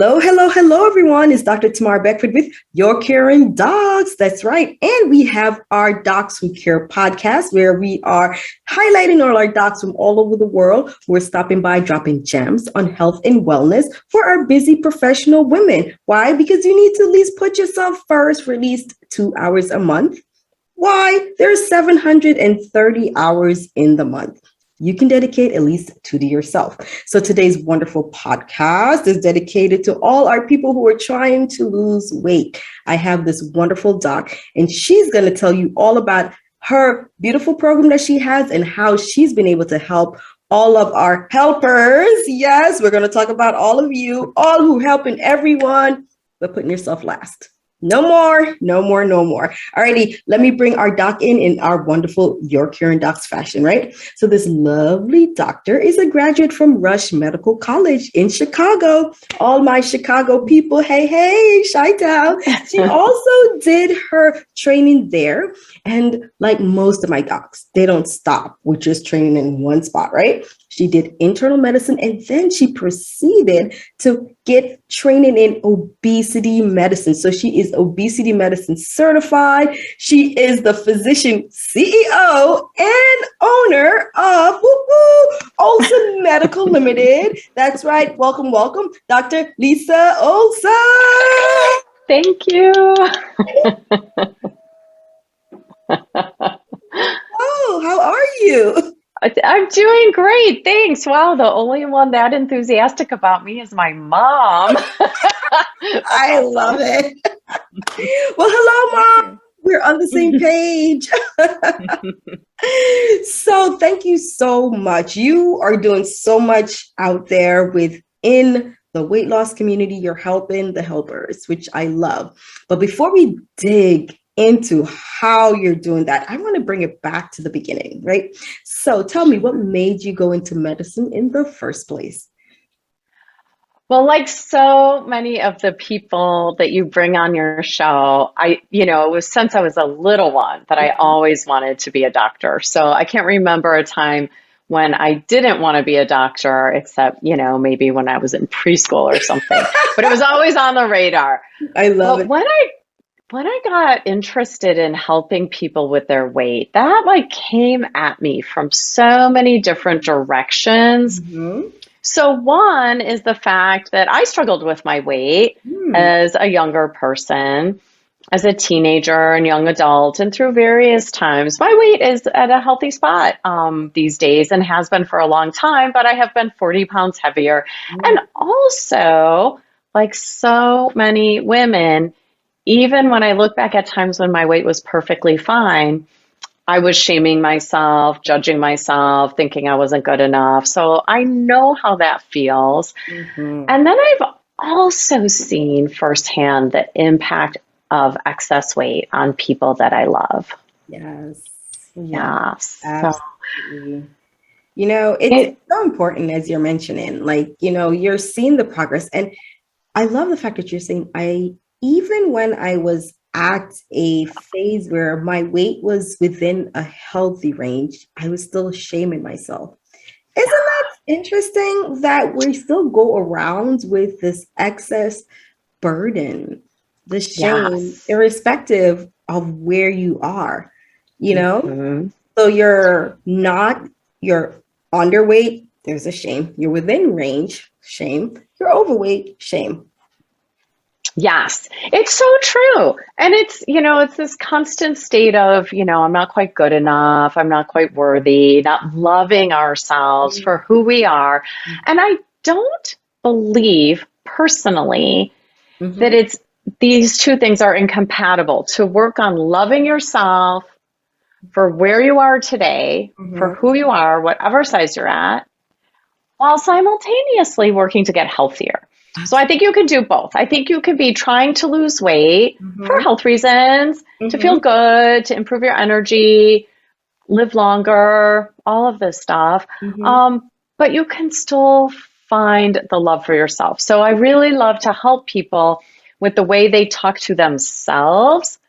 Hello, hello, hello, everyone. It's Dr. Tamar Beckford with Your Caring Docs. That's right. And we have our Docs Who Care podcast, where we are highlighting all our docs from all over the world. We're stopping by, dropping gems on health and wellness for our busy professional women. Why? Because you need to at least put yourself first for at least 2 hours a month. Why? There's 730 hours in the month. You can dedicate at least 2 to yourself. So today's wonderful podcast is dedicated to all our people who are trying to lose weight. I have this wonderful doc, and she's going to tell you all about her beautiful program that she has and how she's been able to help all of our helpers. Yes, we're going to talk about all of you, all who helping everyone, but putting yourself last. No more, no more, no more. Alrighty, let me bring our doc in our wonderful Your Caring Docs fashion, right? So this lovely doctor is a graduate from Rush Medical College in Chicago. All my Chicago people, hey, Chi-Town. She also did her training there. And like most of my docs, they don't stop with just training in one spot, right? She did internal medicine, and then she proceeded to get training in obesity medicine. So she is obesity medicine certified. She is the physician CEO and owner of Oldson Medical Limited. That's right. Welcome, Dr. Lisa Oldson. Thank you. Oh, how are you? I'm doing great. Thanks. Wow. The only one that enthusiastic about me is my mom. I love it. Well, hello, Mom. We're on the same page. So thank you so much. You are doing so much out there within the weight loss community. You're helping the helpers, which I love. But before we dig into how you're doing that, I want to bring it back to the beginning, right? So tell me, what made you go into medicine in the first place? Well, like so many of the people that you bring on your show, it was since I was a little one that I always wanted to be a doctor. So I can't remember a time when I didn't want to be a doctor, except, maybe when I was in preschool or something, but it was always on the radar. I love it. When I got interested in helping people with their weight, that came at me from so many different directions. Mm-hmm. So one is the fact that I struggled with my weight as a younger person, as a teenager and young adult, and through various times. My weight is at a healthy spot these days and has been for a long time, but I have been 40 pounds heavier. And also, like so many women, even when I look back at times when my weight was perfectly fine, I was shaming myself, judging myself, thinking I wasn't good enough. So I know how that feels. Mm-hmm. And then I've also seen firsthand the impact of excess weight on people that I love. Yes. Yes. Absolutely. It's so important, as you're mentioning, you're seeing the progress. And I love the fact that you're saying, even when I was at a phase where my weight was within a healthy range, I was still shaming myself. Isn't that interesting that we still go around with this excess burden, the shame, irrespective of where you are, Mm-hmm. So you're underweight, there's a shame. You're within range, shame. You're overweight, shame. Yes, it's so true. And it's this constant state of, I'm not quite good enough. I'm not quite worthy, not loving ourselves for who we are. And I don't believe personally that these two things are incompatible. To work on loving yourself for where you are today, for who you are, whatever size you're at, while simultaneously working to get healthier. So I think you can do both. I think you could be trying to lose weight for health reasons, to feel good, to improve your energy, live longer, all of this stuff. But you can still find the love for yourself. So I really love to help people with the way they talk to themselves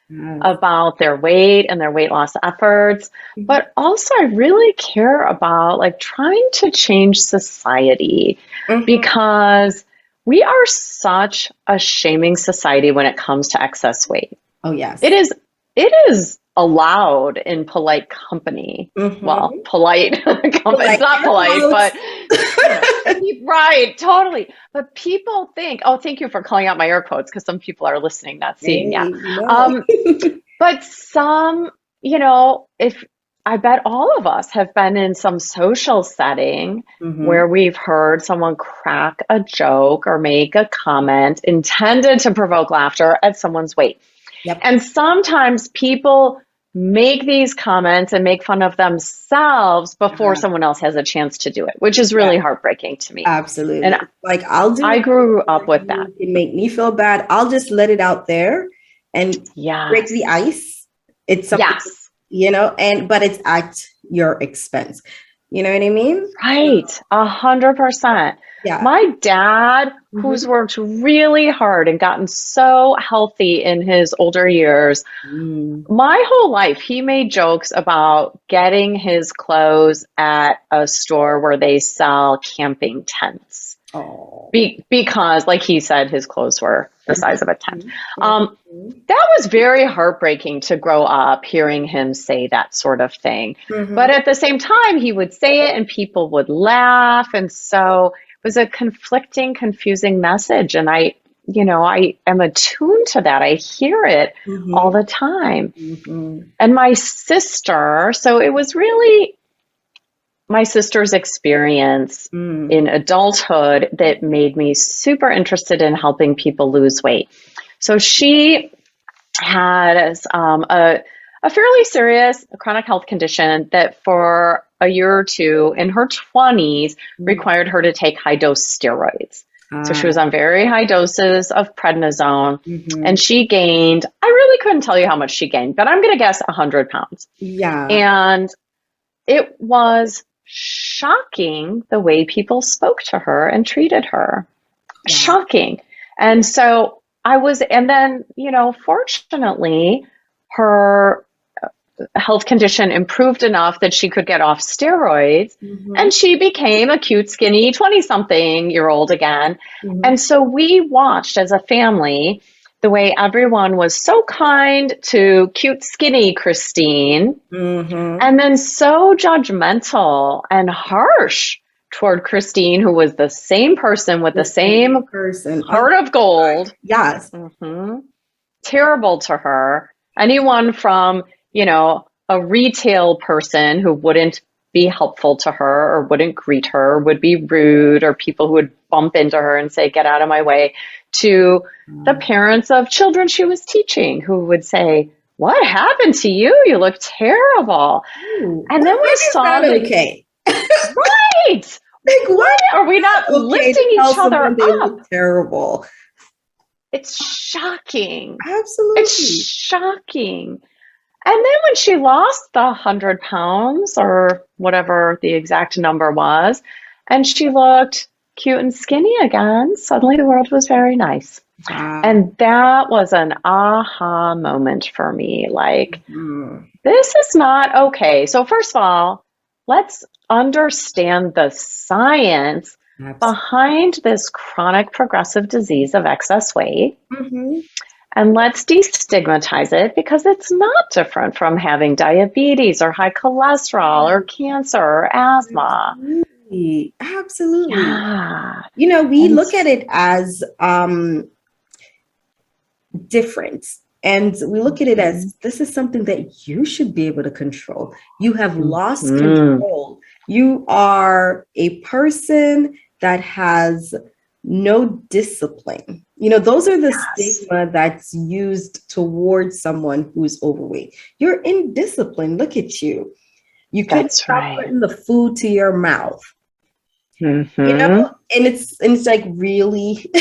about their weight and their weight loss efforts. But also I really care about trying to change society because we are such a shaming society when it comes to excess weight. Oh, yes. It is allowed in polite company. Well, polite company. It's not polite, but right, totally. But people think, oh, thank you for calling out my air quotes because some people are listening, not seeing. Yeah. But some, if I bet all of us have been in some social setting where we've heard someone crack a joke or make a comment intended to provoke laughter at someone's weight. Yep. And sometimes people make these comments and make fun of themselves before someone else has a chance to do it, which is really heartbreaking to me. Absolutely. And like I grew up with that. It make me feel bad. I'll just let it out there and break the ice. It's something, but it's at your expense. You know what I mean? Right. 100%. Yeah. My dad, who's worked really hard and gotten so healthy in his older years, my whole life, he made jokes about getting his clothes at a store where they sell camping tents. Oh. Because, like he said, his clothes were the size of a tent. That was very heartbreaking to grow up hearing him say that sort of thing. But at the same time, he would say it and people would laugh. And so it was a conflicting, confusing message. And I am attuned to that. I hear it all the time. And my sister, so it was really my sister's experience in adulthood that made me super interested in helping people lose weight. So she had a fairly serious chronic health condition that for a year or two in her 20s required her to take high dose steroids. So she was on very high doses of prednisone and she gained, I really couldn't tell you how much she gained, but I'm going to guess 100 pounds. Yeah. And it was shocking the way people spoke to her and treated her. Yeah. Shocking. And so fortunately, her health condition improved enough that she could get off steroids and she became a cute, skinny 20-something-year-old again. And so we watched as a family the way everyone was so kind to cute, skinny Christine, and then so judgmental and harsh toward Christine, who was the same person with the same heart of gold. Yes. Terrible to her. Anyone from, a retail person who wouldn't be helpful to her or wouldn't greet her, would be rude, or people who would bump into her and say, get out of my way, to the parents of children she was teaching who would say, what happened to you? You look terrible. And then we saw that. Okay. Right. Like, what? Are we not lifting each other up? Terrible. It's shocking. Absolutely. It's shocking. And then when she lost the 100 pounds or whatever the exact number was, and she looked cute and skinny again, suddenly the world was very nice. Wow. And that was an aha moment for me. Like, this is not okay. So first of all, let's understand the science behind this chronic progressive disease of excess weight. And let's destigmatize it because it's not different from having diabetes or high cholesterol or cancer or asthma. Absolutely. Yeah. We look at it as different. And we look at it as this is something that you should be able to control. You have lost control. You are a person that has no discipline. Those are the stigma that's used towards someone who's overweight. You're indisciplined. Look at you. You can't stop putting the food to your mouth. And it's like, really?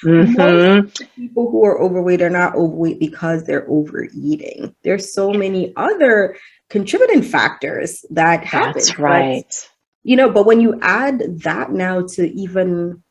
Most people who are overweight are not overweight because they're overeating. There's so many other contributing factors that happen. That's right. But when you add that now to even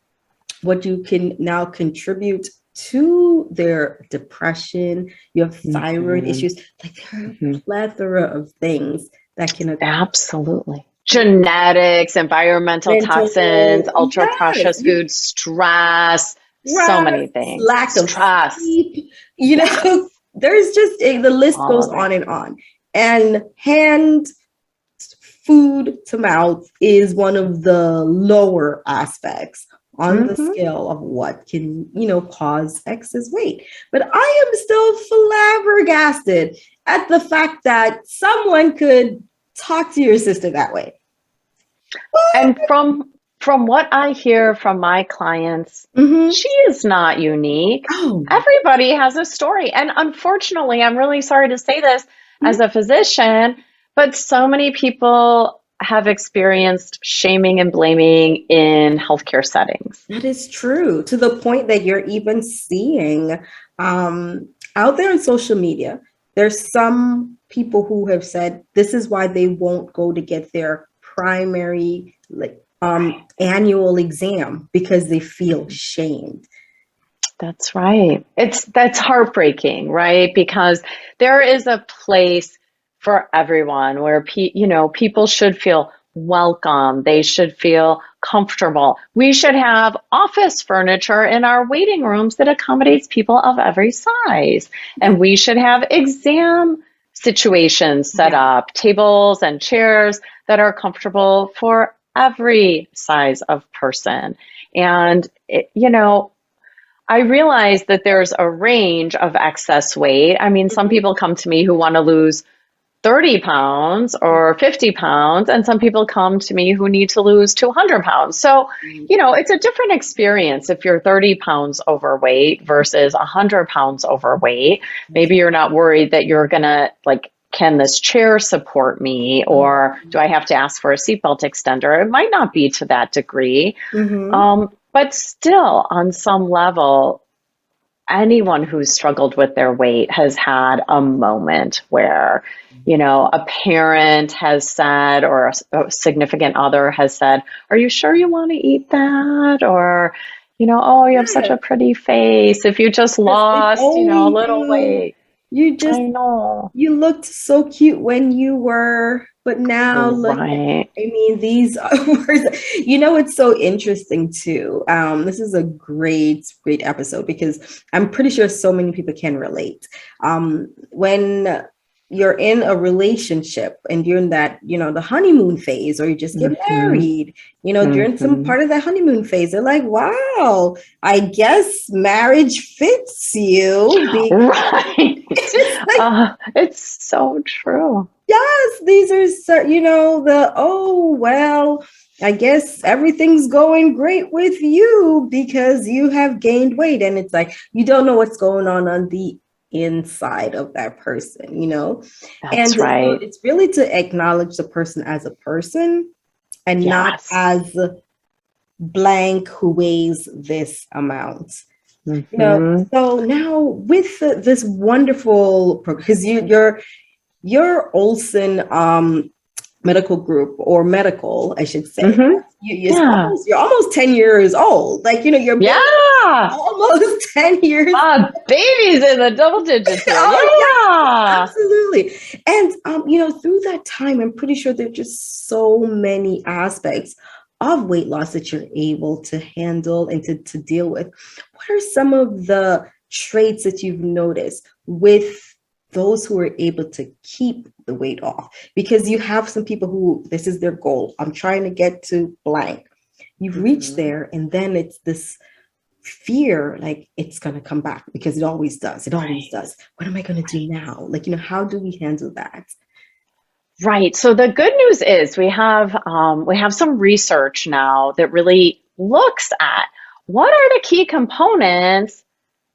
what you can now contribute to their depression, you have thyroid issues, like there are a plethora of things that can occur. Absolutely. genetics, environmental toxins, ultra Yes, processed foods, stress, so stress, many things. lack of Stress. sleep, Yes. there's just the list All goes of it. on and on. And hand food to mouth is one of the lower aspects on the scale of what can, cause excess weight. But I am still flabbergasted at the fact that someone could talk to your sister that way. And from what I hear from my clients, she is not unique. Oh. Everybody has a story. And unfortunately, I'm really sorry to say this as a physician, but so many people have experienced shaming and blaming in healthcare settings. That is true, to the point that you're even seeing out there on social media. There's some people who have said this is why they won't go to get their primary annual exam, because they feel shamed. That's right. That's heartbreaking, right? Because there is a place for everyone where people should feel welcome. They should feel comfortable. We should have office furniture in our waiting rooms that accommodates people of every size. And we should have exam situations set up, tables and chairs that are comfortable for every size of person. And, I realize that there's a range of excess weight. I mean, some people come to me who want to lose 30 pounds or 50 pounds, and some people come to me who need to lose 200 pounds. So, it's a different experience if you're 30 pounds overweight versus 100 pounds overweight. Maybe you're not worried that you're going to, can this chair support me? Or do I have to ask for a seatbelt extender? It might not be to that degree. But still, on some level, anyone who's struggled with their weight has had a moment where, a parent has said, or a significant other has said, are you sure you want to eat that? Or, oh, you have such a pretty face. If you just lost, a little weight. I know. You looked so cute when you were, but now look. Right. I mean, these are words. It's so interesting too. This is a great episode because I'm pretty sure so many people can relate. When you're in a relationship and you're in that, the honeymoon phase, or you just get married, during some part of that honeymoon phase, they're like, wow, I guess marriage fits you. Right. It's so true. Yes, these are, I guess everything's going great with you because you have gained weight. And it's like, you don't know what's going on the inside of that person, That's right. It's really to acknowledge the person as a person and not as blank who weighs this amount. So now with this wonderful program, because your Oldson medical group, or medical, I should say, you're almost 10 years old. You're almost 10 years. Babies in the double digits. Absolutely. And through that time, I'm pretty sure there are just so many aspects of weight loss that you're able to handle and to deal with. What are some of the traits that you've noticed with those who are able to keep the weight off? Because you have some people who, this is their goal. I'm trying to get to blank. You've reached there, and then it's this fear, like it's going to come back, because it always does. It always does. What am I going to do now? How do we handle that? Right. So the good news is we have some research now that really looks at what are the key components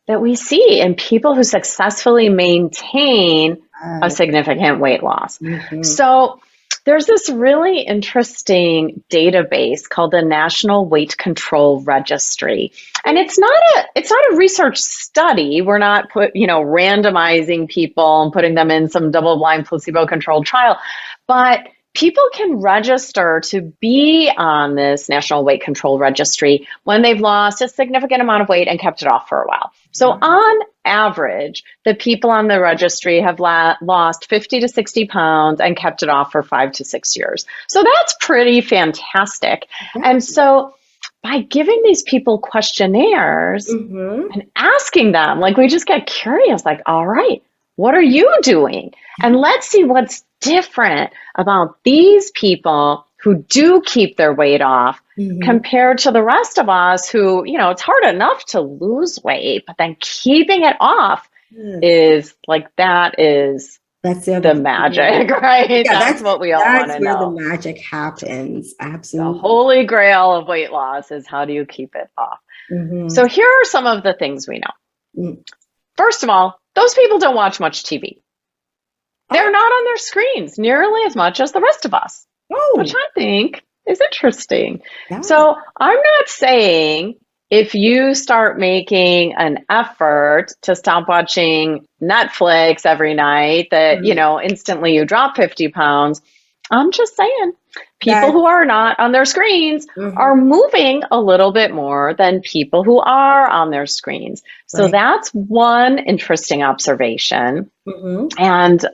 that we see in people who successfully maintain a significant weight loss. So there's this really interesting database called the National Weight Control Registry. And it's not a research study. We're not randomizing people and putting them in some double-blind placebo-controlled trial, but people can register to be on this National Weight Control Registry when they've lost a significant amount of weight and kept it off for a while. So on average, the people on the registry have lost 50 to 60 pounds and kept it off for 5 to 6 years. So that's pretty fantastic. And so by giving these people questionnaires and asking them, like, we just get curious, like, all right, what are you doing? And let's see what's different about these people who do keep their weight off compared to the rest of us who, you know, it's hard enough to lose weight, but then keeping it off is like, that's the magic, right? Yeah, that's what we all want to know. That's where the magic happens. Absolutely. The holy grail of weight loss is, how do you keep it off? So here are some of the things we know. First of all, those people don't watch much TV. They're not on their screens nearly as much as the rest of us, which I think is interesting. So I'm not saying if you start making an effort to stop watching Netflix every night that, you know, instantly you drop 50 pounds. I'm just saying people who are not on their screens are moving a little bit more than people who are on their screens. So that's one interesting observation. And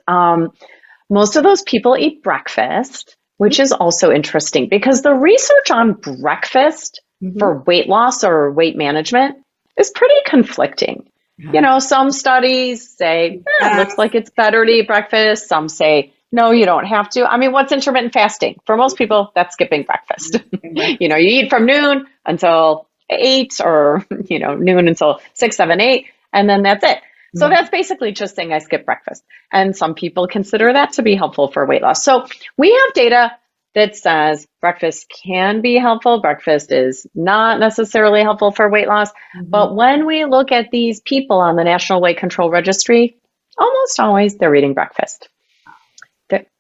most of those people eat breakfast, which is also interesting because the research on breakfast for weight loss or weight management is pretty conflicting. You know, some studies say, it looks like it's better to eat breakfast. Some say, no, you don't have to. I mean, what's intermittent fasting? For most people, that's skipping breakfast. You know, you eat from noon until 8 or, you know, noon until 6, 7, 8, and then that's it. So that's basically just saying I skip breakfast. And some people consider that to be helpful for weight loss. So we have data that says breakfast can be helpful. Breakfast is not necessarily helpful for weight loss. But when we look at these people on the National Weight Control Registry, almost always they're eating breakfast.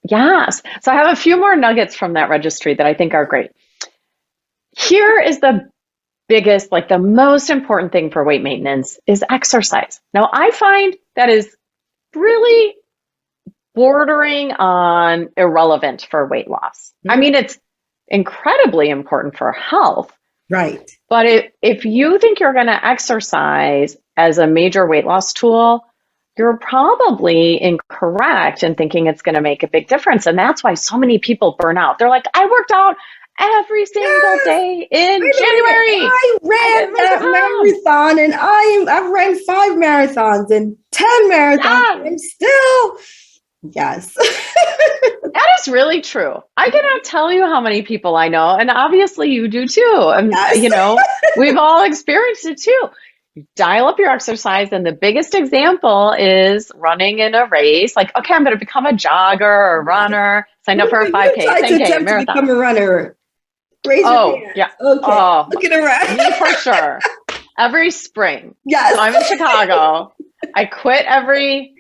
Yes. So I have a few more nuggets from that registry that I think are great. Here is the biggest, like the most important thing for weight maintenance is exercise. Now, I find that is really bordering on irrelevant for weight loss. I mean, it's incredibly important for health. Right. But if you think you're going to exercise as a major weight loss tool, you're probably incorrect in thinking it's going to make a big difference. And that's why so many people burn out. They're like, I worked out every single day in January. I ran that marathon and I've ran 5 marathons and 10 marathons. I'm still, That is really true. I cannot tell you how many people I know, and obviously you do too. And you know, we've all experienced it too. You dial up your exercise, and the biggest example is running in a race. Like, okay, I'm going to become a jogger or a runner. Sign up for a 5K, 10K, marathon. To become a runner. Raise your hand. Yeah. Okay. Oh, look at around. Me for sure. Every spring. Yes. So I'm in Chicago. I quit every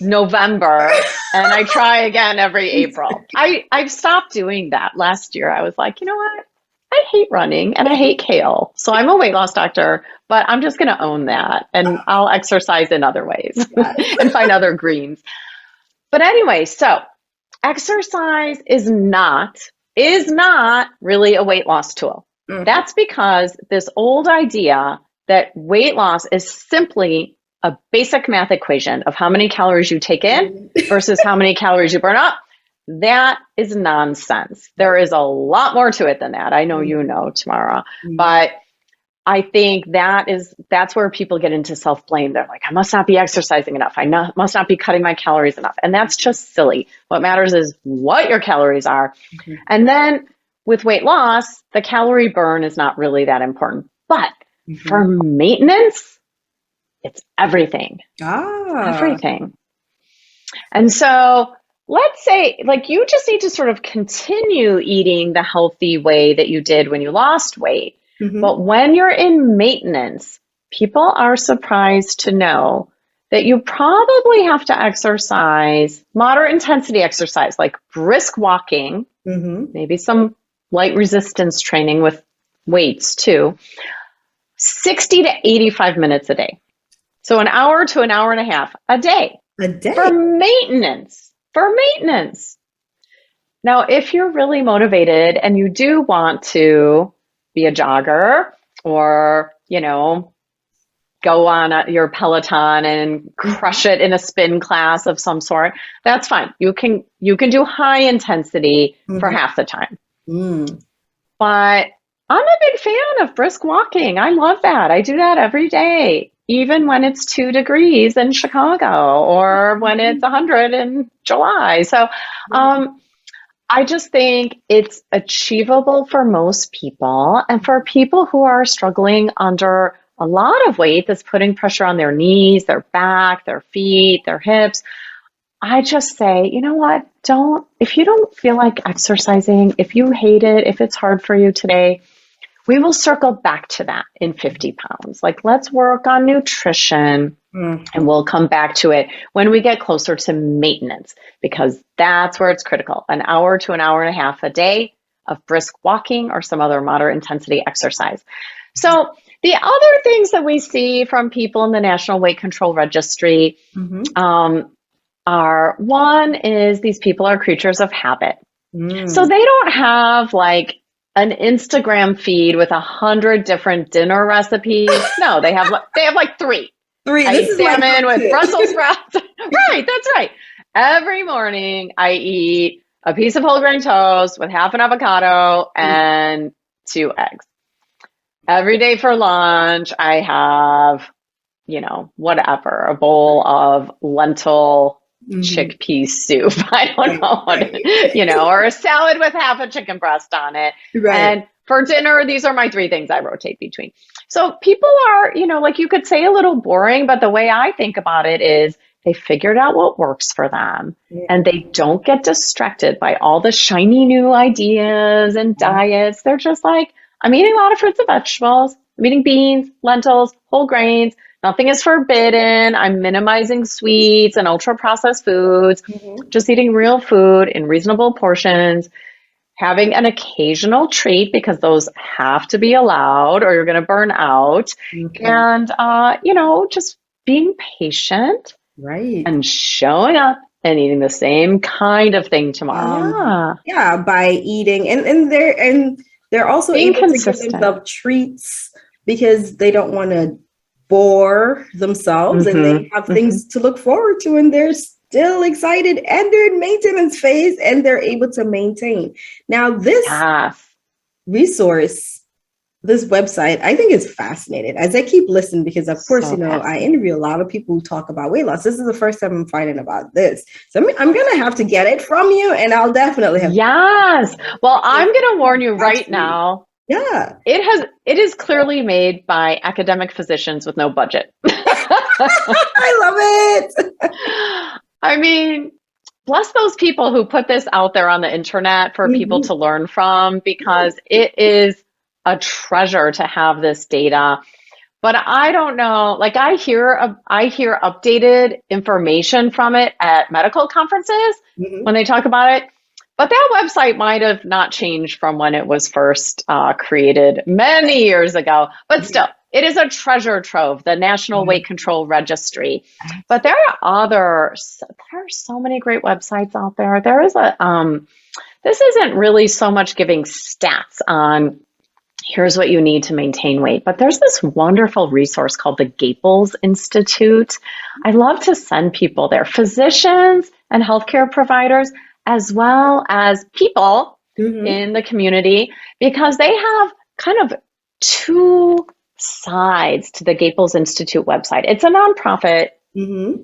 November and I try again every April. I've stopped doing that. Last year I was like, you know what? I hate running and I hate kale. So I'm a weight loss doctor, but I'm just going to own that and I'll exercise in other ways and find other greens. But anyway, so exercise is not really a weight loss tool. That's because this old idea that weight loss is simply a basic math equation of how many calories you take in versus how many calories you burn up, that is nonsense. There is a lot more to it than that. I know you know, Tamara, but I think that's where people get into self-blame. They're like, I must not be exercising enough. I must not be cutting my calories enough. And that's just silly. What matters is what your calories are. And then with weight loss, the calorie burn is not really that important. But for maintenance, it's everything. Everything. And so let's say, like, you just need to sort of continue eating the healthy way that you did when you lost weight. But when you're in maintenance, people are surprised to know that you probably have to exercise, moderate intensity exercise, like brisk walking, maybe some light resistance training with weights too, 60 to 85 minutes a day. So an hour to an hour and a half a day. For maintenance. Now, if you're really motivated and you do want to be a jogger or, you know, go on your Peloton and crush it in a spin class of some sort. That's fine. You can do high intensity for half the time. But I'm a big fan of brisk walking. I love that. I do that every day, even when it's 2 degrees in Chicago or when it's 100 in July. So I just think it's achievable for most people. And for people who are struggling under a lot of weight that's putting pressure on their knees, their back, their feet, their hips, I just say, you know what? If you don't feel like exercising, if you hate it, if it's hard for you today, we will circle back to that in 50 pounds. Like, let's work on nutrition and we'll come back to it when we get closer to maintenance, because that's where it's critical. An hour to an hour and a half a day of brisk walking or some other moderate intensity exercise. So the other things that we see from people in the National Weight Control Registry are, one is these people are creatures of habit. So they don't have like an Instagram feed with 100 different dinner recipes. No, they have like three. I eat salmon with Brussels sprouts. Right, that's right. Every morning I eat a piece of whole grain toast with half an avocado and 2 eggs. Every day for lunch I have, whatever, a bowl of lentil chickpea soup. I don't know or a salad with half a chicken breast on it. Right. And for dinner, these are my 3 things I rotate between. So people are, like you could say a little boring, but the way I think about it is they figured out what works for them and they don't get distracted by all the shiny new ideas and diets. They're just like, I'm eating a lot of fruits and vegetables. I'm eating beans, lentils, whole grains. Nothing is forbidden. I'm minimizing sweets and ultra processed foods, just eating real food in reasonable portions, having an occasional treat because those have to be allowed or you're going to burn out. And, just being patient and showing up and eating the same kind of thing tomorrow. By eating. And they're also being able consistent. To give themselves treats because they don't want to bore themselves and they have things to look forward to and they're still excited and they're in maintenance phase and they're able to maintain. Now this resource, this website, I think is fascinating as I keep listening because of course, I interview a lot of people who talk about weight loss. This is the first time I'm finding about this. So I'm going to have to get it from you and I'll definitely have Yes. Well, I'm going to warn you right now. Yeah. It is clearly made by academic physicians with no budget. I love it. I mean, bless those people who put this out there on the internet for people to learn from, because it is a treasure to have this data. But I don't know, like I hear updated information from it at medical conferences when they talk about it. But that website might have not changed from when it was first created many years ago. But still, it is a treasure trove, the National Weight Control Registry. But there are so many great websites out there. There is this isn't really so much giving stats on here's what you need to maintain weight, but there's this wonderful resource called the Gaples Institute. I love to send people there, physicians and healthcare providers, as well as people in the community, because they have kind of 2 sides to the Gaples Institute website. It's a nonprofit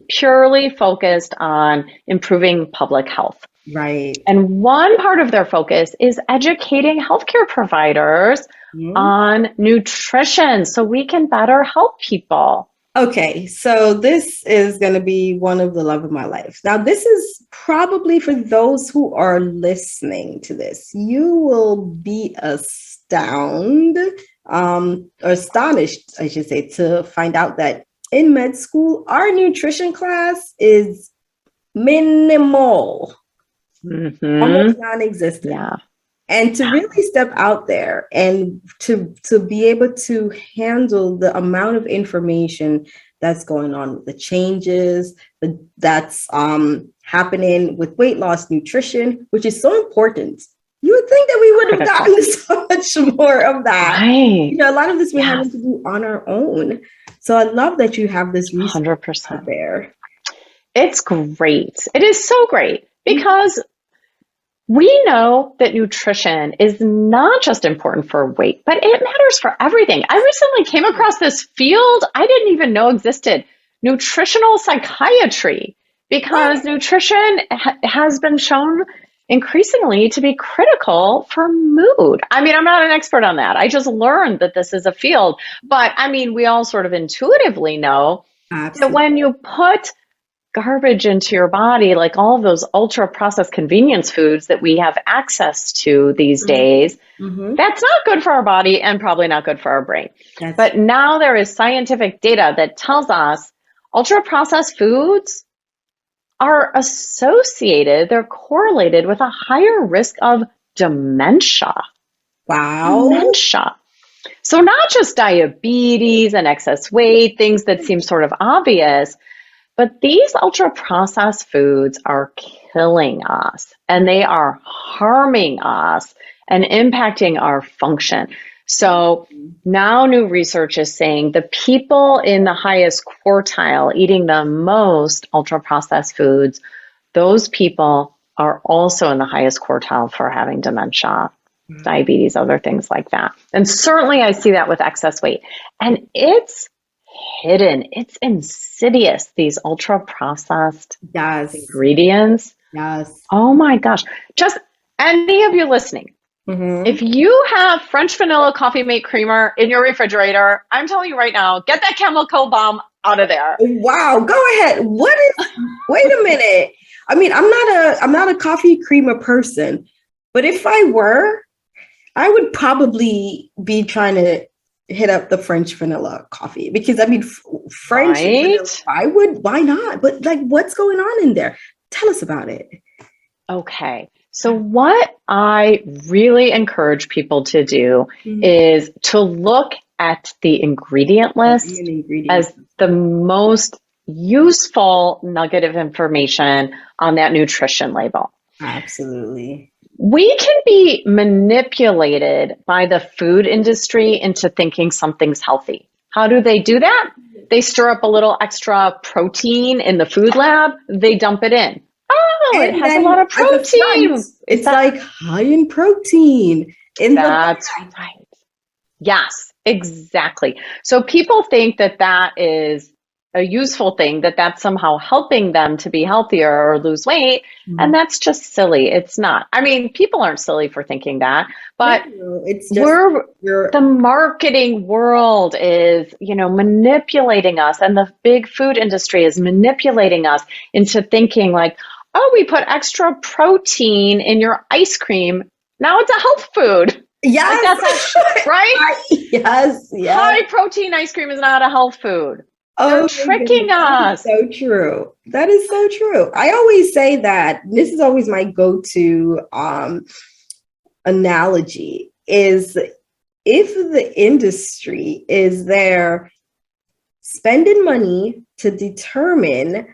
purely focused on improving public health. Right. And one part of their focus is educating healthcare providers on nutrition so we can better help people. Okay, so this is going to be one of the love of my life. Now, this is probably for those who are listening to this. You will be astonished, I should say, to find out that in med school, our nutrition class is minimal, almost non-existent. Yeah. And to really step out there and to be able to handle the amount of information that's going on, the changes that's happening with weight loss nutrition, which is so important. You would think that we would have gotten so much more of that. Right. A lot of this we're having to do on our own. So I love that you have this research 100%. out there. It's great. It is so great because we know that nutrition is not just important for weight, but it matters for everything. I recently came across this field I didn't even know existed, nutritional psychiatry, because nutrition has been shown increasingly to be critical for mood. I mean, I'm not an expert on that. I just learned that this is a field, but I mean, we all sort of intuitively know that when you put garbage into your body, like all of those ultra processed convenience foods that we have access to these days, that's not good for our body and probably not good for our brain. But now there is scientific data that tells us ultra processed foods are associated, they're correlated with a higher risk of dementia. Wow. Dementia. So not just diabetes and excess weight, things that seem sort of obvious, but these ultra processed foods are killing us and they are harming us and impacting our function. So now new research is saying the people in the highest quartile eating the most ultra processed foods, those people are also in the highest quartile for having dementia, diabetes, other things like that. And certainly I see that with excess weight. And it's hidden. It's insidious, these ultra processed ingredients. Yes. Oh my gosh. Just any of you listening, if you have French vanilla coffee mate creamer in your refrigerator, I'm telling you right now, get that chemical bomb out of there. Wow. Go ahead. Wait a minute. I mean, I'm not a coffee creamer person, but if I were, I would probably be trying to hit up the French vanilla coffee because I mean, French vanilla, why not? But like, what's going on in there? Tell us about it. Okay. So what I really encourage people to do is to look at the ingredient list as the most useful nugget of information on that nutrition label. Absolutely. We can be manipulated by the food industry into thinking something's healthy. How do they do that? They stir up a little extra protein in the food lab. They dump it in. Oh, it has a lot of protein. It's like high in protein. That's right. Yes, exactly. So people think that that is a useful thing, that that's somehow helping them to be healthier or lose weight. And that's just silly. It's not. I mean, people aren't silly for thinking that, but it's just the marketing world is, manipulating us, and the big food industry is manipulating us into thinking like, oh, we put extra protein in your ice cream. Now it's a health food. Yes. Like that's right? Yes. High protein ice cream is not a health food. They're tricking us. So true. That is so true. I always say that. This is always my go-to analogy is if the industry is there spending money to determine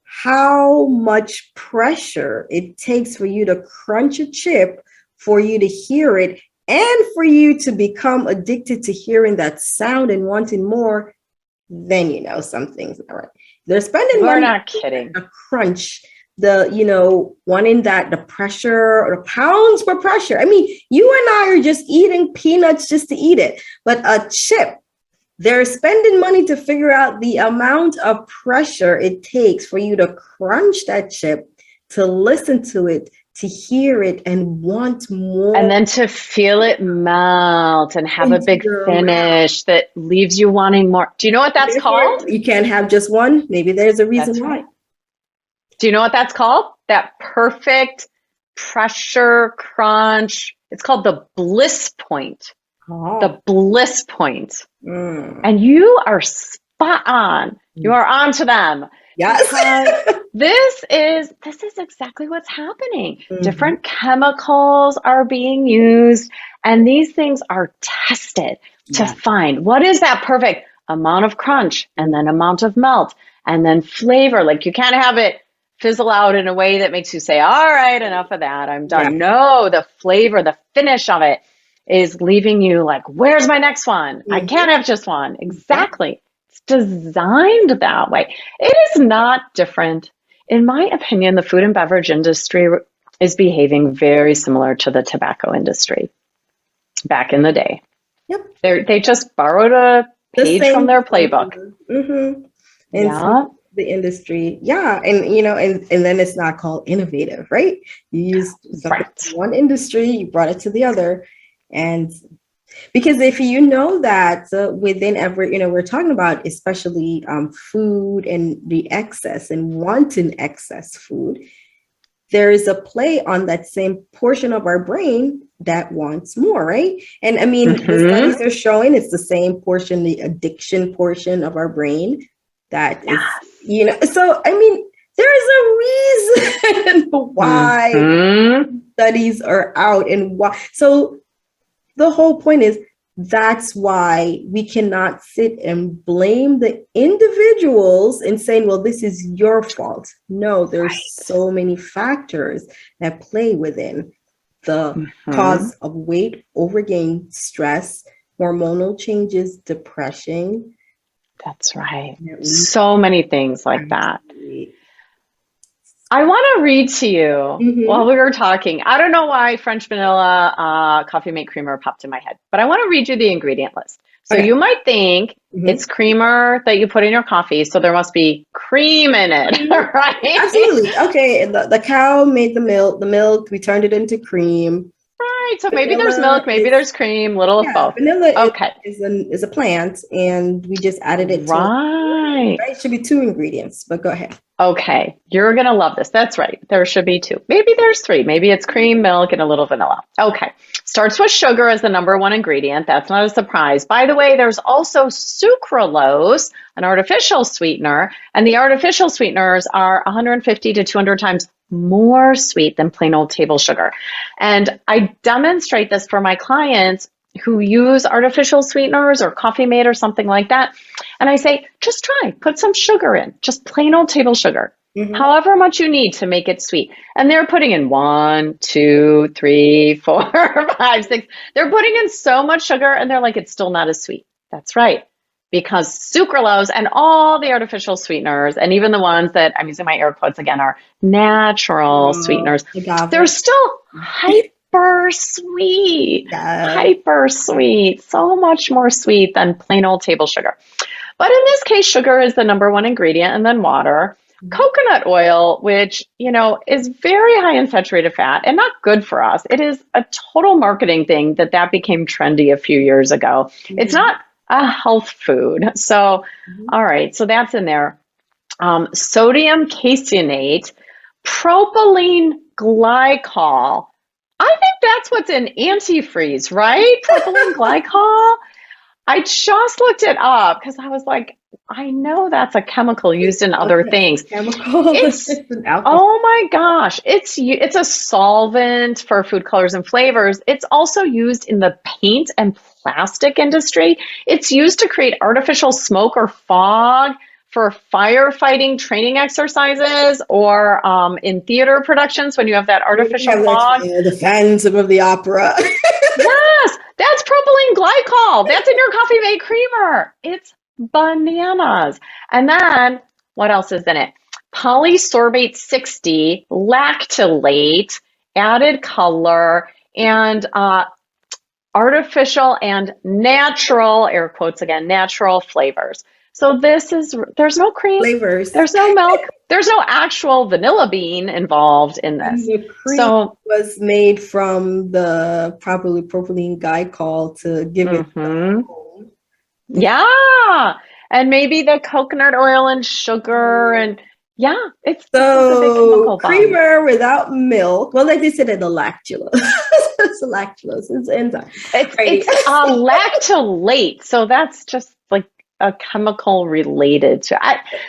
how much pressure it takes for you to crunch a chip, for you to hear it, and for you to become addicted to hearing that sound and wanting more, then something's not right. They're spending money. We're not kidding. The crunch, wanting that, the pressure, or the pounds per pressure. I mean, you and I are just eating peanuts just to eat it. But a chip, they're spending money to figure out the amount of pressure it takes for you to crunch that chip, to listen to it, to hear it and want more. And then to feel it melt and have a big finish that leaves you wanting more. Do you know what that's called? You can't have just one. Maybe there's a reason why. Do you know what that's called? That perfect pressure crunch. It's called the bliss point. Oh. The bliss point. And you are spot on. You are on to them. Yes. This is exactly what's happening. Different chemicals are being used, and these things are tested to find what is that perfect amount of crunch, and then amount of melt, and then flavor. Like you can't have it fizzle out in a way that makes you say, all right, enough of that, I'm done. Yeah. No, the flavor, the finish of it is leaving you like, where's my next one? I can't have just one. Exactly. It's designed that way. It is not different. In my opinion, the food and beverage industry is behaving very similar to the tobacco industry back in the day. Yep. They just borrowed a page from their playbook. Mm-hmm. And Yeah. the industry. Yeah. And, you know, and then it's not called innovative, right? You used something from one industry, you brought it to the other. And because if you know that within every, you know, we're talking about especially food and the excess and wanting excess food, there is a play on that same portion of our brain that wants more, right? And I mean, the studies are showing it's the same portion, the addiction portion of our brain that is, you know, so I mean, there is a reason why studies are out and why. So the whole point is that's why we cannot sit and blame the individuals and saying, well, this is your fault. No, there's so many factors that play within the cause of weight, overgain, stress, hormonal changes, depression. That's right. So many things like that. I want to read to you while we were talking. I don't know why French vanilla coffee mate creamer popped in my head, but I want to read you the ingredient list. So you might think it's creamer that you put in your coffee, so there must be cream in it, right? Absolutely. Okay. The cow made the milk, we turned it into cream. Right. So maybe there's milk, maybe there's cream, little of both. Vanilla is a plant, and we just added it to right. It should be 2 ingredients, but go ahead. Okay, you're going to love this. That's right. There should be 2. Maybe there's 3. Maybe it's cream, milk, and a little vanilla. Okay. Starts with sugar as the number 1 ingredient. That's not a surprise. By the way, there's also sucralose, an artificial sweetener, and the artificial sweeteners are 150 to 200 times more sweet than plain old table sugar. And I demonstrate this for my clients who use artificial sweeteners or Coffee Mate or something like that. And I say, just try, put some sugar in, just plain old table sugar, however much you need to make it sweet. And they're putting in 1, 2, 3, 4, 5, 6. They're putting in so much sugar and they're like, it's still not as sweet. That's right. Because sucralose and all the artificial sweeteners, and even the ones that I'm using my air quotes again, are natural sweeteners, they're still hyper sweet, so much more sweet than plain old table sugar. But in this case, sugar is the number 1 ingredient, and then water. Coconut oil, which, you know, is very high in saturated fat and not good for us. It is a total marketing thing that became trendy a few years ago. It's not a health food. So, all right, so that's in there. Sodium caseinate, propylene glycol. I think that's what's in antifreeze, right? Propylene glycol. I just looked it up because I was like, I know that's a chemical used in other things. It's oh my gosh, it's a solvent for food colors and flavors. It's also used in the paint and plastic industry. It's used to create artificial smoke or fog for firefighting training exercises, or in theater productions when you have that artificial fog. The Phantom of the Opera. Yes, that's propylene glycol. That's in your Coffee Mate creamer. It's bananas. And then what else is in it? Polysorbate 60, lactylate, added color, and artificial and natural, air quotes again, natural flavors. So there's no cream, flavors. There's no milk, there's no actual vanilla bean involved in this. The cream was made from the propylene glycol to give it. Yeah, and maybe the coconut oil and sugar and it's so creamer without milk. Well, like they said, the lactulose. It's the lactulose. It's enzyme. It's lactylate. So that's just like a chemical related to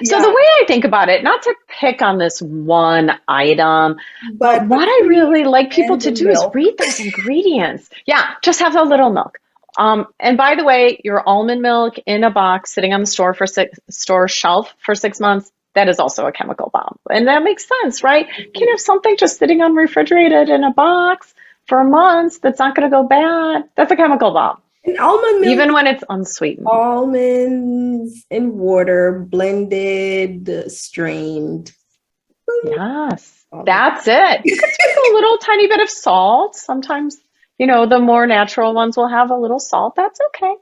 So the way I think about it, not to pick on this one item, but what I really like people to do is read those ingredients. Yeah, just have a little milk. And by the way, your almond milk in a box sitting on the store shelf for 6 months, that is also a chemical bomb. And that makes sense, right? You can have something just sitting unrefrigerated in a box for months that's not going to go bad. That's a chemical bomb. And almond milk, even when it's unsweetened. almonds and water, blended, strained. Yes, that's it. You could take a little tiny bit of salt. Sometimes, the more natural ones will have a little salt. That's okay.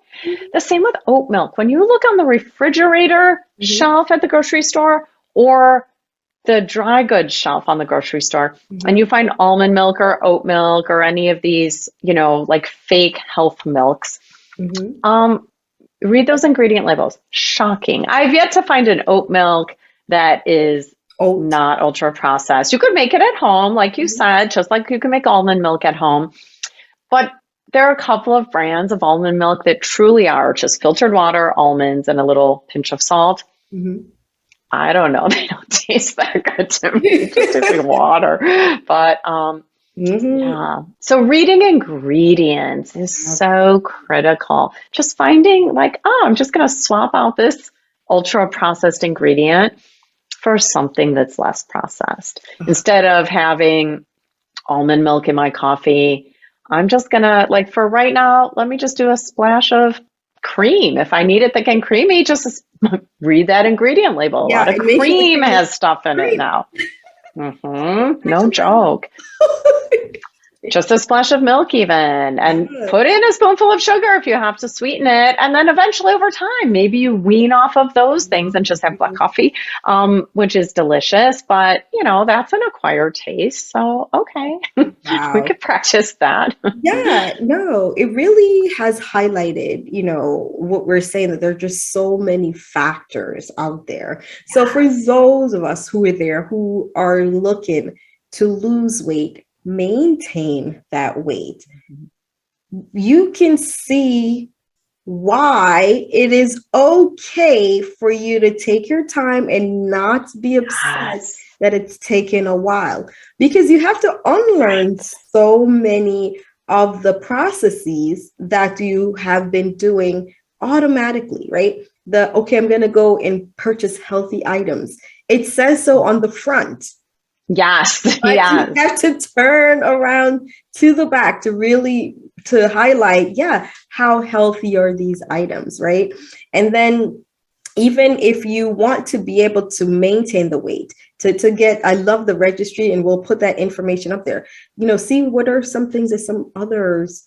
The same with oat milk. When you look on the refrigerator shelf at the grocery store or the dry goods shelf on the grocery store, and you find almond milk or oat milk or any of these, like fake health milks, read those ingredient labels. Shocking. I've yet to find an oat milk that is not ultra processed. You could make it at home, like you said, just like you can make almond milk at home. But there are a couple of brands of almond milk that truly are just filtered water, almonds, and a little pinch of salt. I don't know. They don't taste that good to me. It just tastes like water. But yeah. So reading ingredients is so critical. Just finding like, I'm just going to swap out this ultra processed ingredient for something that's less processed. Instead of having almond milk in my coffee, I'm just going to, like, for right now, let me just do a splash of cream. If I need it thick and creamy, just read that ingredient label. A lot of cream has stuff in it now. No joke. Just a splash of milk even, and put in a spoonful of sugar if you have to sweeten it. And then eventually over time, maybe you wean off of those things and just have black coffee, which is delicious. But, that's an acquired taste. So, okay, we could practice that. Yeah, no, it really has highlighted, what we're saying, that there are just so many factors out there. So for those of us who are there, who are looking to lose weight, maintain that weight, you can see why it is okay for you to take your time and not be upset that it's taken a while, because you have to unlearn so many of the processes that you have been doing automatically, right? I'm going to go and purchase healthy items. It says so on the front. Yes. But you have to turn around to the back to highlight, how healthy are these items, right? And then even if you want to be able to maintain the weight, to get, I love the registry, and we'll put that information up there. See what are some things that some others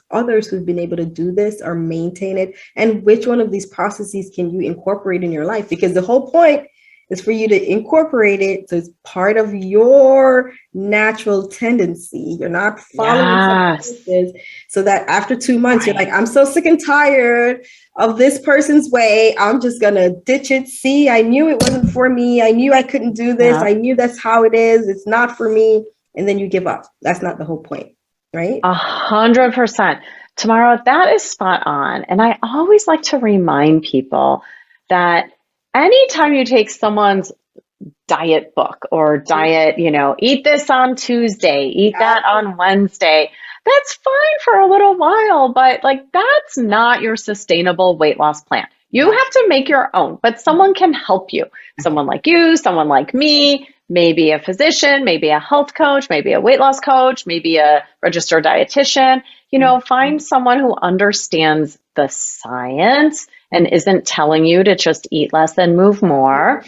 who've been able to do this or maintain it, and which one of these processes can you incorporate in your life? Because the whole point is for you to incorporate it so it's part of your natural tendency. You're not following some so that after 2 months, you're like, I'm so sick and tired of this person's way. I'm just going to ditch it. See, I knew it wasn't for me. I knew I couldn't do this. I knew that's how it is. It's not for me. And then you give up. That's not the whole point, right? 100%. Tamara, that is spot on. And I always like to remind people that anytime you take someone's diet book or diet, eat this on Tuesday, eat that on Wednesday, that's fine for a little while, but that's not your sustainable weight loss plan. You have to make your own, but someone can help you. Someone like you, someone like me, maybe a physician, maybe a health coach, maybe a weight loss coach, maybe a registered dietitian. Find someone who understands the science and isn't telling you to just eat less and move more.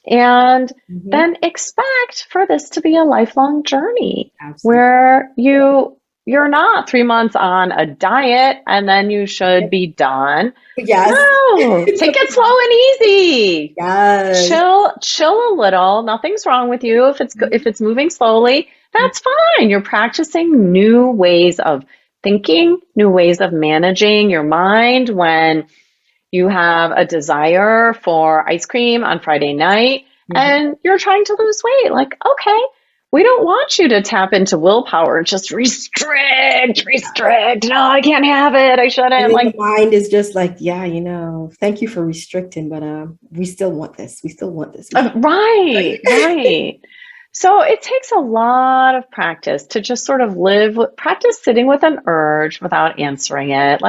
And then expect for this to be a lifelong journey where you're not 3 months on a diet and then you should be done. No, take it slow and easy. Chill a little. Nothing's wrong with you. If it's moving slowly, that's fine. You're practicing new ways of thinking, new ways of managing your mind. When you have a desire for ice cream on Friday night and you're trying to lose weight, okay, we don't want you to tap into willpower and just restrict. No, I can't have it. I shouldn't. The mind is just thank you for restricting, but we still want this. Right. So it takes a lot of practice to just sort of practice sitting with an urge without answering it.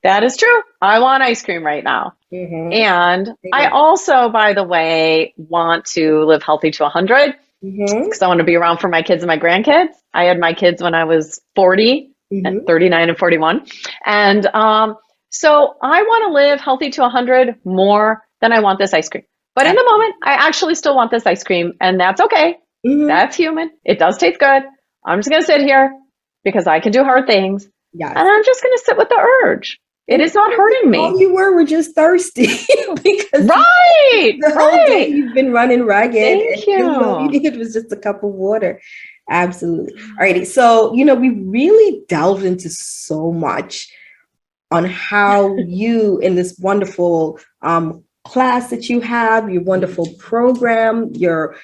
That is true. I want ice cream right now. And I also, by the way, want to live healthy to 100 because I want to be around for my kids and my grandkids. I had my kids when I was 40. Mhm. 39 and 41. And so I want to live healthy to 100 more than I want this ice cream. But in the moment, I actually still want this ice cream, and that's okay. Mhm. That's human. It does taste good. I'm just going to sit here because I can do hard things, Yes. and I'm just going to sit with the urge. It And is not hurting all me. you were just thirsty because Right, the whole day right. you've been running ragged, Thank and all you you. needed was just a cup of water. Absolutely. Alrighty. So, we really delved into so much on how you, in this wonderful class that you have, your wonderful program, your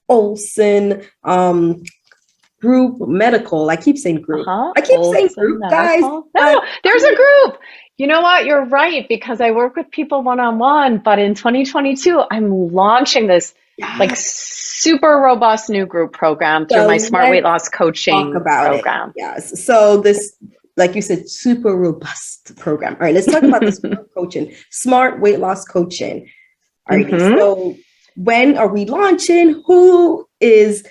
Olson group medical. I keep saying group. I keep saying Oldson group, guys. medical. No, there's a group. You know what? You're right, because I work with people one-on-one, but in 2022, I'm launching this like super robust new group program through So my Smart Weight let's Loss Coaching talk about program. it. Yes. So this, like you said, super robust program. All right, let's talk about this group coaching, Smart Weight Loss Coaching. All right. So when are we launching? Who is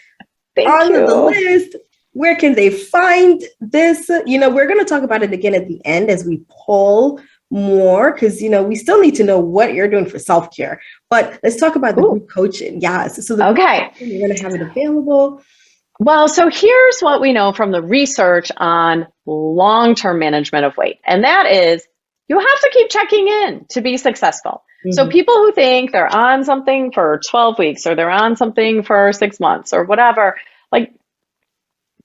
on the list? Where can they find this? We're going to talk about it again at the end as we pull more, because we still need to know what you're doing for self-care. But let's talk about the group coaching. Yes. So you're going to have it available. Well, so here's what we know from the research on long-term management of weight. And that is, you have to keep checking in to be successful. Mm-hmm. So people who think they're on something for 12 weeks or they're on something for 6 months or whatever, like,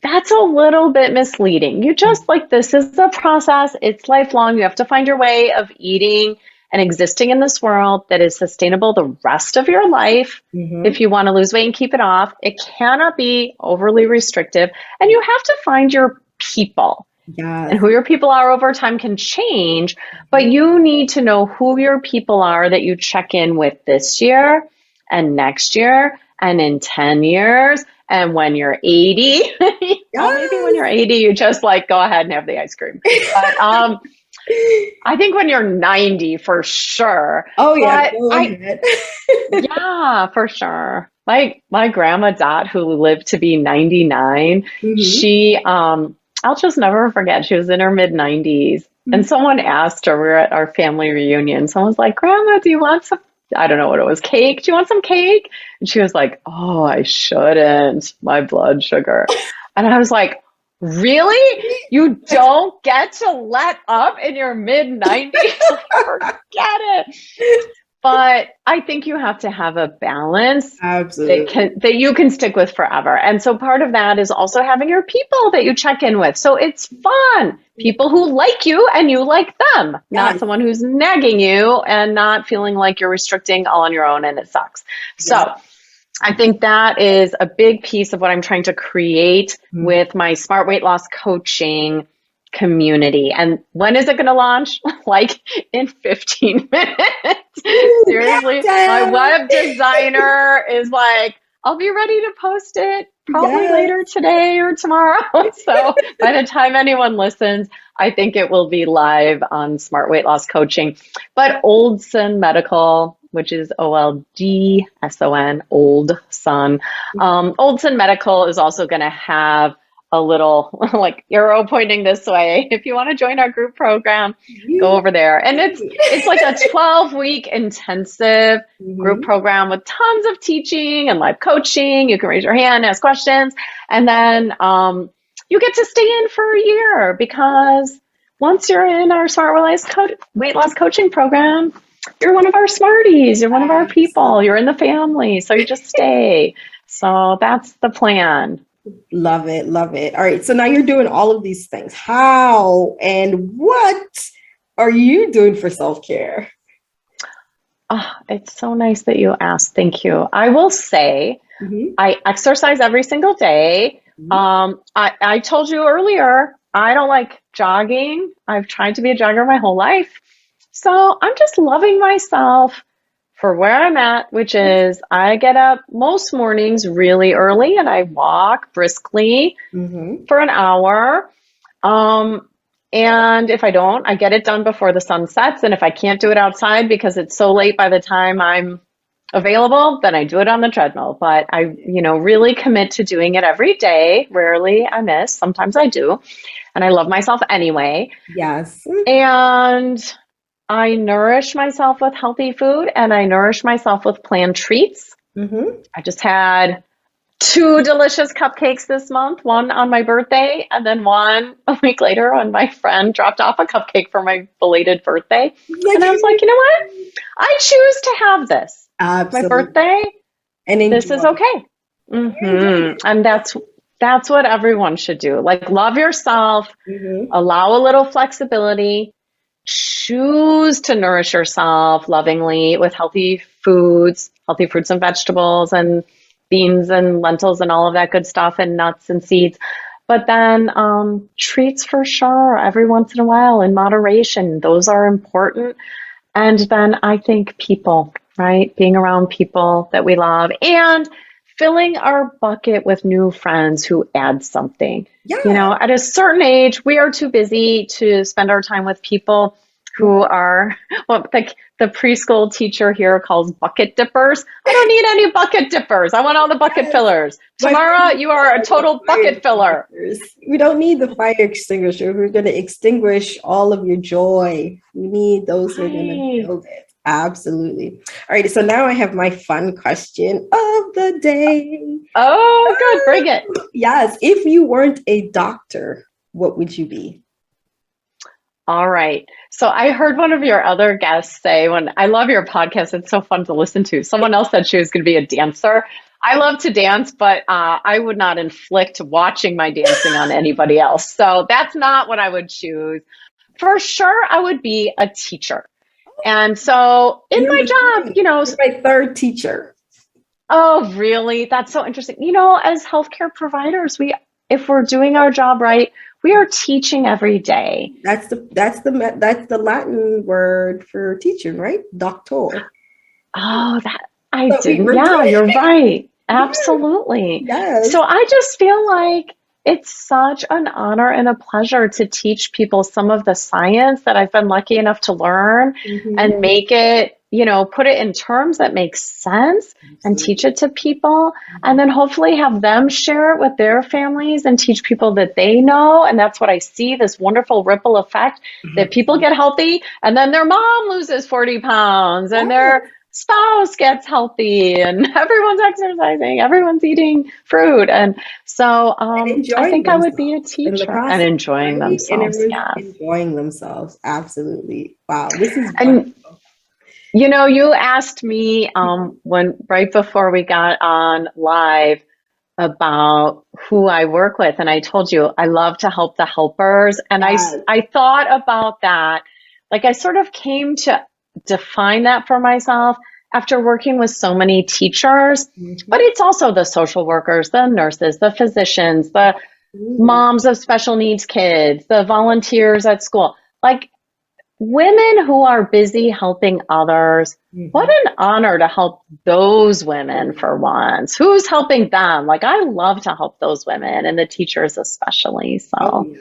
that's a little bit misleading. You just this is a process. It's lifelong. You have to find your way of eating and existing in this world that is sustainable the rest of your life. Mm-hmm. If you want to lose weight and keep it off, it cannot be overly restrictive. And you have to find your people. Yes. And who your people are over time can change, but you need to know who your people are that you check in with this year and next year and in 10 years. And when you're 80, well, maybe when you're 80, you just go ahead and have the ice cream. But I think when you're 90 for sure. Oh yeah, go ahead. Yeah, for sure. My grandma Dot, who lived to be 99, she I'll just never forget. She was in her mid 90s, and someone asked her. We were at our family reunion. Someone's like, "Grandma, do you want some?" I don't know what it was. Cake? Do you want some cake? And she was like, "Oh, I shouldn't. My blood sugar." And I was like, "Really? You don't get to let up in your mid 90s? Forget it." But I think you have to have a balance that you can stick with forever. And so part of that is also having your people that you check in with. So it's fun. People who like you and you like them, not someone who's nagging you and not feeling like you're restricting all on your own and it sucks. So I think that is a big piece of what I'm trying to create with my Smart Weight Loss Coaching community. And when is it going to launch? Like in 15 minutes. Seriously, my web designer is like, I'll be ready to post it probably later today or tomorrow. So by the time anyone listens, I think it will be live on Smart Weight Loss Coaching. But Oldson Medical, which is Oldson, Oldson. Oldson Medical is also going to have a little arrow pointing this way. If you want to join our group program, go over there. And it's like a 12-week intensive group program with tons of teaching and live coaching. You can raise your hand, ask questions, and then you get to stay in for a year, because once you're in our Smart Weight Loss Coaching program, you're one of our smarties. You're one of our people. You're in the family. So you just stay. So that's the plan. Love it. Love it. All right. So now you're doing all of these things. How and what are you doing for self-care? Oh, it's so nice that you asked. Thank you. I will say I exercise every single day. I told you earlier, I don't like jogging. I've tried to be a jogger my whole life. So I'm just loving myself for where I'm at, which is I get up most mornings really early and I walk briskly for an hour. And if I don't, I get it done before the sun sets. And if I can't do it outside because it's so late by the time I'm available, then I do it on the treadmill. But I, really commit to doing it every day. Rarely I miss. Sometimes I do. and I love myself anyway. Yes. And I nourish myself with healthy food and I nourish myself with planned treats. Mm-hmm. I just had 2 delicious cupcakes this month, one on my birthday, and then one a week later when my friend dropped off a cupcake for my belated birthday. And I was like, you know what? I choose to have this. My Absolutely. birthday, And this is enjoy. okay. And that's what everyone should do. Like, love yourself, Mm-hmm. allow a little flexibility, choose to nourish yourself lovingly with healthy foods, healthy fruits and vegetables and beans and lentils and all of that good stuff and nuts and seeds. But then treats for sure every once in a while in moderation. Those are important. And then I think people, right? Being around people that we love and filling our bucket with new friends who add something. Yeah. You know, at a certain age, we are too busy to spend our time with people who are what the preschool teacher here calls bucket dippers. I don't need any bucket dippers. I want all the bucket fillers. Tamara, you are a total bucket filler. We don't need the fire extinguisher. We're going to extinguish all of your joy. We need those who are going to build it. Absolutely. All right. So now I have my fun question of the day. Oh, good. Bring it. Yes. If you weren't a doctor, what would you be? All right. So I heard one of your other guests say, I love your podcast, it's so fun to listen to. Someone else said she was going to be a dancer. I love to dance, but I would not inflict watching my dancing on anybody else. So that's not what I would choose. For sure, I would be a teacher. And so in my job, you know, my third teacher. Oh, really? That's so interesting. You know, as healthcare providers, if we're doing our job right, we are teaching every day. That's the Latin word for teacher, right? Doctor. Oh, yeah, you're right. Absolutely. Yes. So I just feel like it's such an honor and a pleasure to teach people some of the science that I've been lucky enough to learn and make it, you know, put it in terms that make sense and teach it to people. And then hopefully have them share it with their families and teach people that they know. And that's what I see, this wonderful ripple effect that people get healthy and then their mom loses 40 pounds and their spouse gets healthy and everyone's exercising, everyone's eating fruit. And so I think I would be a teacher and enjoying themselves. Enjoying themselves. Absolutely. Wow. This is wonderful. You know, you asked me right before we got on live about who I work with. And I told you I love to help the helpers. And I thought about that. Like I sort of came to define that for myself after working with so many teachers, but it's also the social workers, the nurses, the physicians, the moms of special needs kids, the volunteers at school, like women who are busy helping others. What an honor to help those women for once. Who's helping them? Like I love to help those women and the teachers especially. So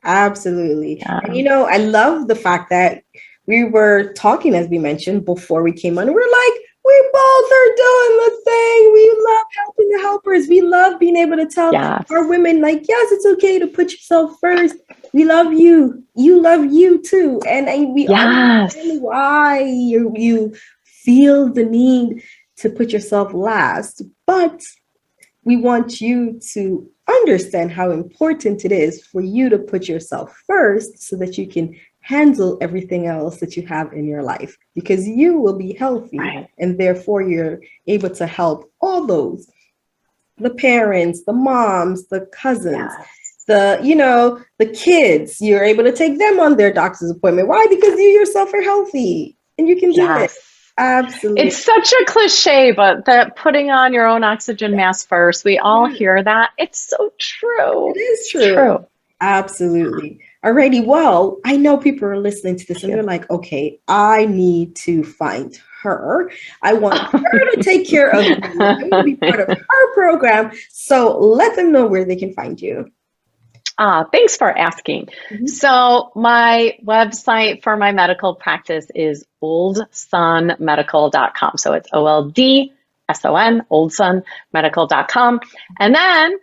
absolutely. Yeah. And you know, I love the fact that we were talking, as we mentioned before we came on, we're like, we both are doing the thing. We love helping the helpers. We love being able to tell our women, like, yes, it's okay to put yourself first. We love you. You love you too. And we understand why you feel the need to put yourself last. But we want you to understand how important it is for you to put yourself first so that you can handle everything else that you have in your life, because you will be healthy and therefore you're able to help all those, the parents, the moms, the cousins, the kids. You're able to take them on their doctor's appointment. Why? Because you yourself are healthy and you can do it. Absolutely. It's such a cliche, but that putting on your own oxygen mask first, we all hear that. It's so true. It is true. Absolutely. Alrighty. Well, I know people are listening to this and they're like, okay, I need to find her. I want her to take care of me. I want to be part of her program. So let them know where they can find you. Thanks for asking. So my website for my medical practice is oldsonmedical.com. So it's OLDSON, oldsonmedical.com. And then,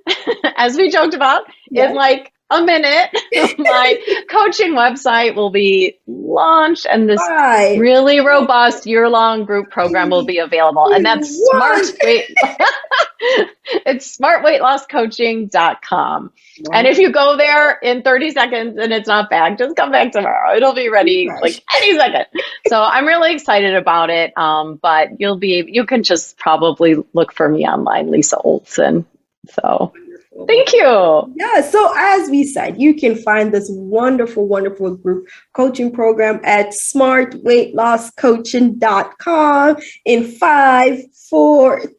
as we joked about, in like a minute, my coaching website will be launched and this Five, really robust year-long group program will be available. And that's one. it's smartweightlosscoaching.com. And if you go there in 30 seconds and it's not back, just come back tomorrow. It'll be ready like any second. So I'm really excited about it. But you can just probably look for me online, Lisa Oldson. So thank you. Yeah. So as we said, you can find this wonderful, wonderful group coaching program at smartweightlosscoaching.com in 5, 4, 3.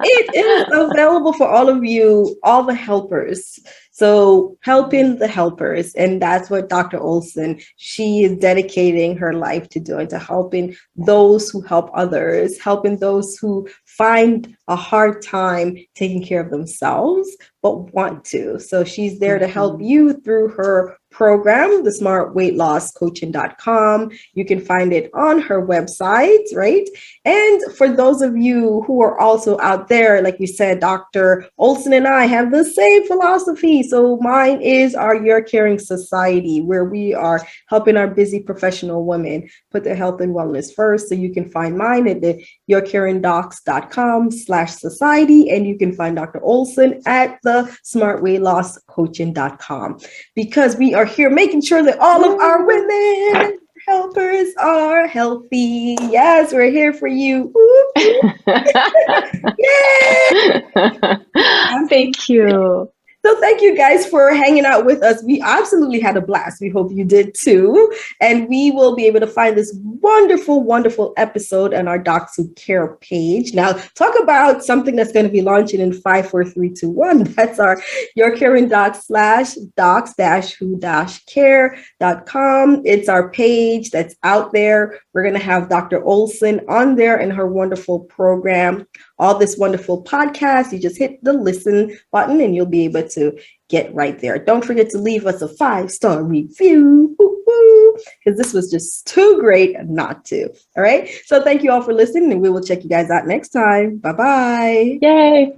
It is available for all of you, all the helpers. So helping the helpers. And that's what Dr. Oldson, she is dedicating her life to doing, to helping those who help others, helping those who find a hard time taking care of themselves, but want to. So she's there to help you through her program, the smartweightlosscoaching.com. You can find it on her website, right? And for those of you who are also out there, like we said, Dr. Oldson and I have the same philosophy. So mine is our Your Caring Society, where we are helping our busy professional women put their health and wellness first. So you can find mine at the yourcaringdocs.com/society, and you can find Dr. Oldson at the smartweightlosscoaching.com, because we are here making sure that all of our women helpers are healthy. Yes, we're here for you. Yay! Thank you. So thank you guys for hanging out with us. We absolutely had a blast. We hope you did too. And we will be able to find this wonderful, wonderful episode on our Docs Who Care page. Now, talk about something that's going to be launching in 5, 4, 3, 2, 1. That's our Your Caring Docs /docs-who-care.com. It's our page that's out there. We're going to have Dr. Oldson on there in her wonderful program. All this wonderful podcast, you just hit the listen button and you'll be able to get right there. Don't forget to leave us a 5-star review, because this was just too great not to. All right. So thank you all for listening, and we will check you guys out next time. Bye-bye. Yay.